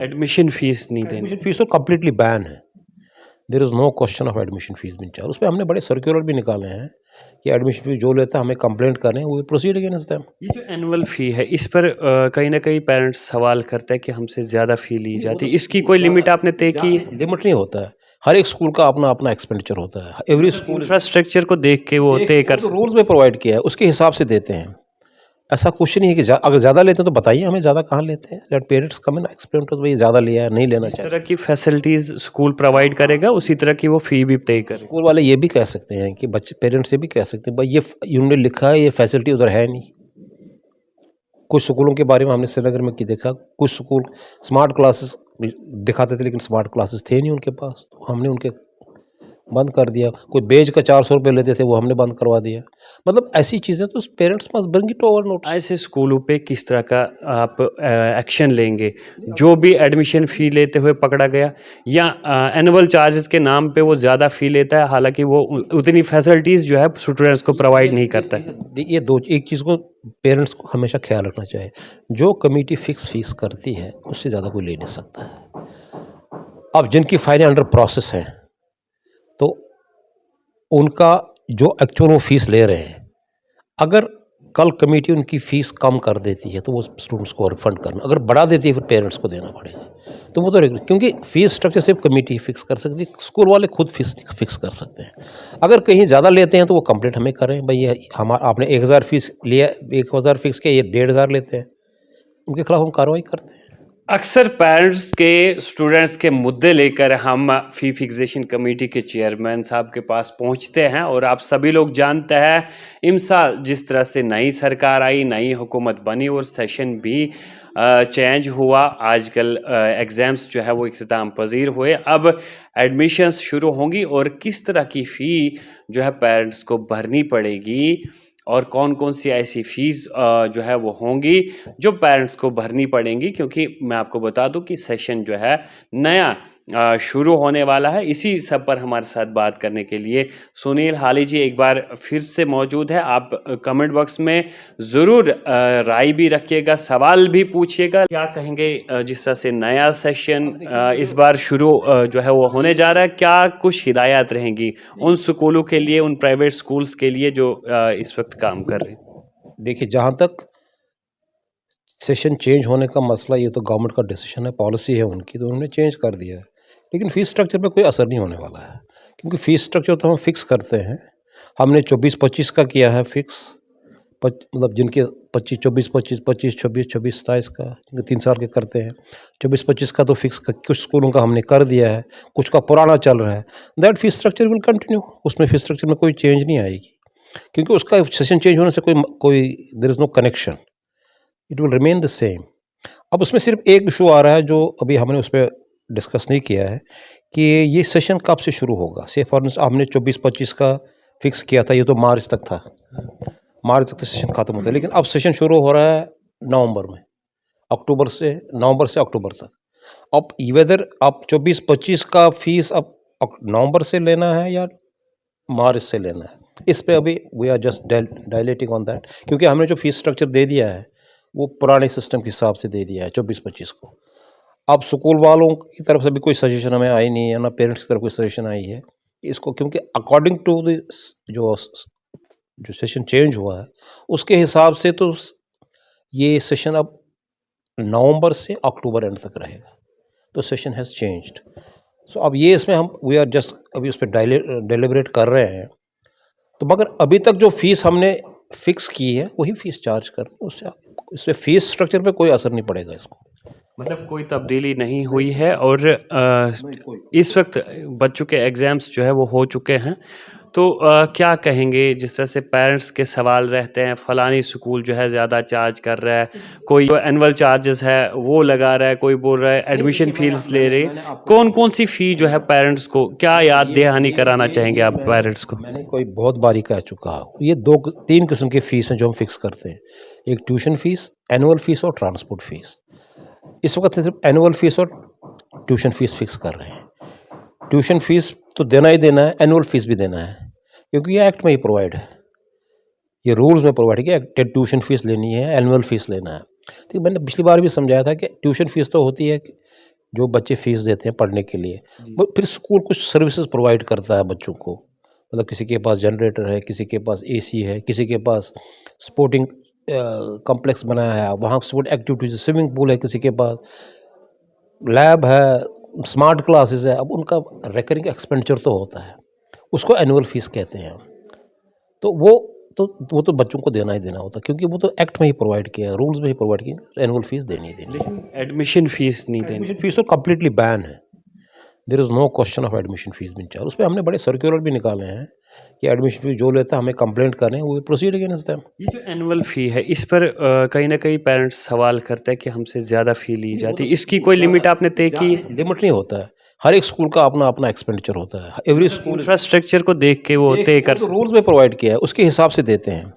Admission fees नहीं देनी। Admission fees तो कम्प्लीटली बैन है। There is no question of admission fees being charge. उस पर हमने बड़े सर्कुलर भी निकाले हैं कि एडमिशन फीस जो लेता है हमें कंप्लेंट करें, वो प्रोसीड अगेंस्ट देम। ये जो एनुअल फी है इस पर कहीं ना कहीं पेरेंट्स सवाल करते हैं कि हमसे ज़्यादा फी ली जाती है, इसकी कोई लिमिट आपने तय की है? लिमिट नहीं होता है, हर एक स्कूल का अपना अपना एक्सपेंडिचर होता है। एवरी स्कूल इंफ्रास्ट्रक्चर को देख के वो तय कर सकते रूल्स में प्रोवाइड किया है, उसके हिसाब से देते हैं। ऐसा कुछ नहीं है कि अगर ज़्यादा लेते हैं तो बताइए हमें ज़्यादा कहाँ लेते हैं। Let parents come and explain to भाई ज़्यादा लिया है, नहीं लेना हैं। इस चाहिए। तरह की फैसिलिटीज़ स्कूल प्रोवाइड करेगा उसी तरह की वो फ़ी भी तय करेगा। स्कूल वाले ये भी कह सकते हैं कि बच्चे, पेरेंट्स ये भी कह सकते हैं भाई ये यूनिट लिखा है, ये फैसिलिटी उधर है नहीं। कुछ स्कूलों के बारे में हमने श्रीनगर में की देखा, कुछ स्कूल स्मार्ट क्लासेस दिखाते थे लेकिन स्मार्ट क्लासेस थे नहीं उनके पास, तो हमने उनके बंद कर दिया। कोई बेच का 400 रुपये लेते थे, वो हमने बंद करवा दिया। मतलब ऐसी चीज़ें तो parents must bring it over notice. ऐसे स्कूलों पे किस तरह का आप एक्शन लेंगे जो भी एडमिशन फ़ी लेते हुए पकड़ा गया या एनुअल चार्जेस के नाम पे वो ज़्यादा फ़ी लेता है, हालांकि वो उतनी फैसिलिटीज़ जो है स्टूडेंट्स को प्रोवाइड नहीं करता है? ये एक चीज़ को पेरेंट्स को हमेशा ख्याल रखना चाहिए, जो कमेटी फिक्स फीस करती है उससे ज़्यादा कोई ले नहीं सकता है। अब जिनकी फाइलें अंडर प्रोसेस हैं तो उनका जो एक्चुअल वो फीस ले रहे हैं, अगर कल कमेटी उनकी फ़ीस कम कर देती है तो वो स्टूडेंट्स को रिफंड करना, अगर बढ़ा देती है फिर पेरेंट्स को देना पड़ेगा। तो वो तो क्योंकि फ़ीस स्ट्रक्चर सिर्फ कमेटी फिक्स कर सकती है, स्कूल वाले खुद फीस फिक्स कर सकते हैं। अगर कहीं ज़्यादा लेते हैं तो वो कंप्लेंट हमें करें, भाई ये हमारा आपने 1000 फीस लिया, 1000 फिक्स किया, ये 1500 लेते हैं, उनके खिलाफ हम कार्रवाई करते हैं। अक्सर पेरेंट्स के स्टूडेंट्स के मुद्दे लेकर हम फ़ी फिक्सेशन कमेटी के चेयरमैन साहब के पास पहुंचते हैं और आप सभी लोग जानते हैं इमसा जिस तरह से नई सरकार आई, नई हुकूमत बनी और सेशन भी चेंज हुआ, आजकल एग्ज़ाम्स जो है वो इख्तिताम पजीर हुए, अब एडमिशन्स शुरू होंगी और किस तरह की फ़ी जो है पेरेंट्स को भरनी पड़ेगी और कौन कौन सी ऐसी फ़ीस जो है वो होंगी जो पेरेंट्स को भरनी पड़ेंगी, क्योंकि मैं आपको बता दूं कि सेशन जो है नया शुरू होने वाला है। इसी सब पर हमारे साथ बात करने के लिए सुनील हाली जी एक बार फिर से मौजूद है। आप कमेंट बॉक्स में ज़रूर राय भी रखिएगा, सवाल भी पूछिएगा। क्या कहेंगे जिस तरह से नया सेशन इस बार शुरू जो है वो होने जा रहा है, क्या कुछ हिदायत रहेंगी उन स्कूलों के लिए, उन प्राइवेट स्कूल्स के लिए जो इस वक्त काम कर रहे हैं? देखिए, जहाँ तक सेशन चेंज होने का मसला, ये तो गवर्नमेंट का डिसीजन है, पॉलिसी है उनकी, तो उन्होंने चेंज कर दिया है। लेकिन फ़ीस स्ट्रक्चर पे कोई असर नहीं होने वाला है, क्योंकि फ़ीस स्ट्रक्चर तो हम फिक्स करते हैं। हमने 24-25 का किया है फिक्स, मतलब जिनके 25 24 25 25 26 26 27 का, जिनके 3 साल के करते हैं, 24-25 का तो फिक्स कुछ स्कूलों का हमने कर दिया है, कुछ का पुराना चल रहा है। That fees structure will continue, उसमें फ़ीस स्ट्रक्चर में कोई चेंज नहीं आएगी, क्योंकि उसका सेशन चेंज होने से कोई there is no connection, it will remain the same. अब उसमें सिर्फ एक इशू आ रहा है जो अभी हमने उस पर डिस्कस नहीं किया है कि ये सेशन कब से शुरू होगा। से फॉर इंस्टेंस हमने 24-25 का फिक्स किया था, ये तो मार्च तक था, मार्च तक तो सेशन ख़त्म होता है, लेकिन अब सेशन शुरू हो रहा है नवंबर में, नवंबर से अक्टूबर तक। अब वेदर आप 24-25 का फीस अब नवंबर से लेना है या मार्च से लेना है, इस पे अभी we are just dilating on that, क्योंकि हमने जो फीस स्ट्रक्चर दे दिया है वो पुराने सिस्टम के हिसाब से दे दिया है 24-25 को। अब स्कूल वालों की तरफ से भी कोई सजेशन हमें आई नहीं है, ना पेरेंट्स की तरफ कोई सजेशन आई है इसको, क्योंकि अकॉर्डिंग टू द जो सेशन चेंज हुआ है उसके हिसाब से तो ये सेशन अब नवंबर से अक्टूबर एंड तक रहेगा, तो सेशन हैज़ चेंज्ड। सो अब ये इसमें हम वी आर जस्ट अभी उस पर डेलिब्रेट कर रहे हैं, तो मगर अभी तक जो फीस हमने फिक्स की है वही फीस चार्ज कर, उससे इससे फीस स्ट्रक्चर पे कोई असर नहीं पड़ेगा इसको। मतलब कोई तब्दीली नहीं हुई है और इस वक्त बच्चों के एग्ज़ाम्स जो है वो हो चुके हैं, तो क्या कहेंगे जिस तरह से पेरेंट्स के सवाल रहते हैं, फलानी स्कूल जो है ज़्यादा चार्ज कर रहा है, कोई एनुअल चार्जेस है वो लगा रहा है, कोई बोल रहा है एडमिशन फीस ले रहे हैं, कौन कौन सी फ़ी जो है पेरेंट्स को क्या याद दहानी कराना चाहेंगे आप पेरेंट्स को? मैंने कोई बहुत बारी कह चुका हूँ, ये 2-3 किस्म की फ़ीस हैं जो हम फिक्स करते हैं, एक ट्यूशन फ़ीस, एनुअल फ़ीस और ट्रांसपोर्ट फ़ीस। इस वक्त सिर्फ एनुअल फ़ीस और ट्यूशन फ़ीस फिक्स कर रहे हैं। ट्यूशन फ़ीस तो देना ही देना है, एनुअल फ़ीस भी देना है, क्योंकि ये एक्ट में ही प्रोवाइड है, ये रूल्स में प्रोवाइड है कि ट्यूशन फ़ीस लेनी है, एनुअल फ़ीस लेना है। तो मैंने पिछली बार भी समझाया था कि ट्यूशन फ़ीस तो होती है जो बच्चे फीस देते हैं पढ़ने के लिए, जी। वो फिर स्कूल कुछ सर्विसेज प्रोवाइड करता है बच्चों को। मतलब किसी के पास जनरेटर है, किसी के पास एसी है, किसी के पास स्पोर्टिंग कॉम्प्लेक्स बनाया है, वहाँ स्पोर्ट एक्टिविटीज, स्विमिंग पूल है, किसी के पास लैब है, स्मार्ट क्लासेस है। अब उनका रिकरिंग एक्सपेंडिचर तो होता है, उसको एनुअल फीस कहते हैं। तो वो तो बच्चों को देना ही देना होता है, क्योंकि वो तो एक्ट में ही प्रोवाइड किया है, रूल्स में ही प्रोवाइड किया है, एनुअल फीस देनी ही देनी है। लेकिन एडमिशन फीस नहीं देनी। एडमिशन फीस तो कम्प्लीटली बैन है। There is no question of admission fees being charge. उस पर हमने बड़े सर्कुलर भी निकाले हैं कि एडमिशन फीस जो लेता है हमें कंप्लेंट करें, वो प्रोसीड अगेंस्ट देम। ये जो एनुअल फी है, इस पर कहीं ना कहीं पेरेंट्स सवाल करते हैं कि हमसे ज़्यादा फी ली जाती है, इसकी कोई लिमिट आपने तय की? लिमिट नहीं होता है, हर एक स्कूल का अपना अपना एक्सपेंडिचर होता है। एवरी स्कूल इंफ्रास्ट्रक्चर को देख के वो तय कर सकते रूल्स में प्रोवाइड किया है, उसके हिसाब से देते हैं।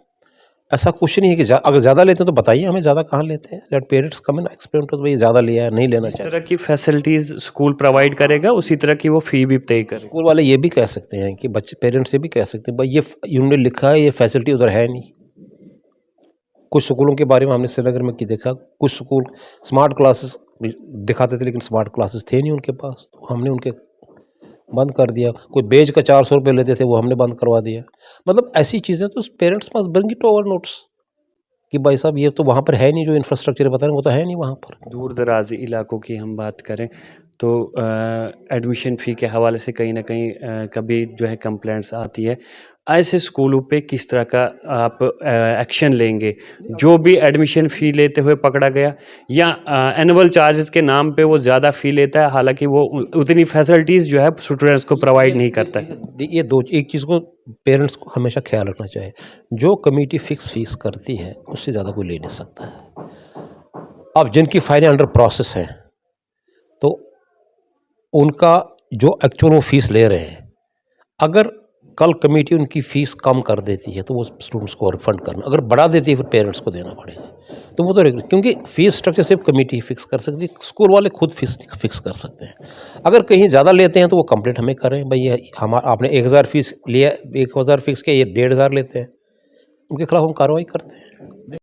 ऐसा कुछ नहीं है कि अगर ज़्यादा लेते हैं तो बताइए हमें ज़्यादा कहाँ लेते हैं। Let parents come in explain to भाई ज़्यादा लिया है, नहीं लेना हैं। इस चाहिए। तरह की फैसिलिटीज स्कूल प्रोवाइड करेगा, उसी तरह की वो फी भी तय करेगा। स्कूल वाले ये भी कह सकते हैं कि बच्चे पेरेंट्स ये भी कह सकते हैं भाई ये इन्होंने लिखा है, ये फैसिलिटी उधर है नहीं। कुछ स्कूलों के बारे में हमने श्रीनगर में की देखा, कुछ स्कूल स्मार्ट क्लासेस दिखाते थे लेकिन स्मार्ट क्लासेस थे नहीं उनके पास, तो हमने उनके बंद कर दिया। कोई बेच का 400 रुपये लेते थे, वो हमने बंद करवा दिया। मतलब ऐसी चीज़ें तो parents must bring it over notes कि भाई साहब ये तो वहाँ पर है नहीं, जो इंफ्रास्ट्रक्चर बता रहे हैं वो तो है नहीं वहाँ पर। दूर दराज इलाकों की हम बात करें तो एडमिशन फ़ी के हवाले से कहीं ना कहीं कभी जो है कंप्लेंट्स आती है। ऐसे स्कूलों पे किस तरह का आप एक्शन लेंगे जो भी एडमिशन फ़ी लेते हुए पकड़ा गया, या एनुअल चार्जेस के नाम पे वो ज़्यादा फ़ी लेता है, हालांकि वो उतनी फैसिलिटीज़ जो है स्टूडेंट्स को प्रोवाइड नहीं करता है? ये एक चीज़ को पेरेंट्स को हमेशा ख्याल रखना चाहिए, जो कमेटी फिक्स फीस करती है उससे ज़्यादा कोई ले नहीं सकता है। अब जिनकी फाइलें अंडर प्रोसेस हैं तो उनका जो एक्चुअल वो फीस ले रहे हैं, अगर कल कमेटी उनकी फ़ीस कम कर देती है तो वो स्टूडेंट्स को रिफंड करना, अगर बढ़ा देती है फिर पेरेंट्स को देना पड़ेगा। तो वो तो क्योंकि फ़ीस स्ट्रक्चर सिर्फ कमेटी फिक्स कर सकती है, स्कूल वाले खुद फीस फिक्स कर सकते हैं। अगर कहीं ज़्यादा लेते हैं तो वो कंप्लेंट हमें करें, भाई ये आपने 1000 फीस लिया, 1000 फिक्स किया, ये 1500 लेते हैं, उनके खिलाफ हम कार्रवाई करते हैं।